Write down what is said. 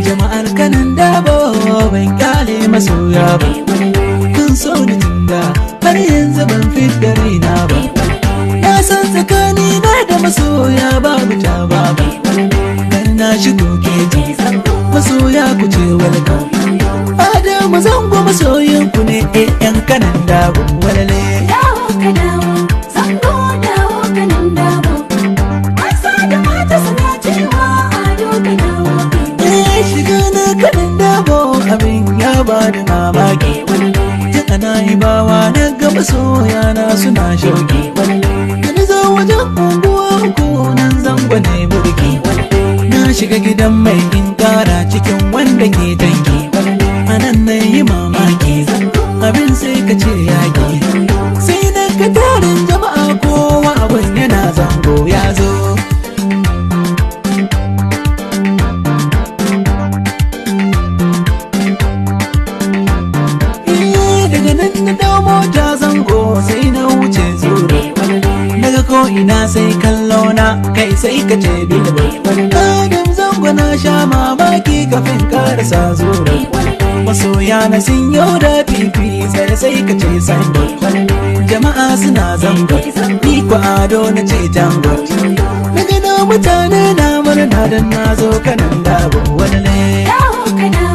Jama'ar kanan dabo ban kyale masoya ba, kun so ni tunda har yanzu ban fidda raina ba. Na san tsakani na da masoya babu ta ba, dan na shigo keji masoya ku ce welcome. Adamu Zango masoyin ku ne yan kanan dabo walale. Dawo ka dawo Zango, dawo kanan dabo, masa da mata suna cewa ado ka dawo. Shiga na kanan dabo abin ya bani mamaki, tun ana yi bawa na ga masoya na suna shauki. Ni zo wajen unguwa uku nan Zango ne burki, na shiga gidan mai in kara cikin wanda ke tanki. Anan na yi mamaki abin sai ka ce yaki, sai na ka tarin jama'a kowa abin yana Zango ya zo. Mota Zango sai na wuce zuru, daga ko ina sai kallo na kai sai ka ce billboard. Adam Zango na sha mamaki kafin karasa zuru, masoya na sun yau da fifi sai ka ce signboard. Jama'a suna Zango ni ko ado na ce jango, daga na mutane na murna dan na zo kanan dabo walale. Dawo ka dawo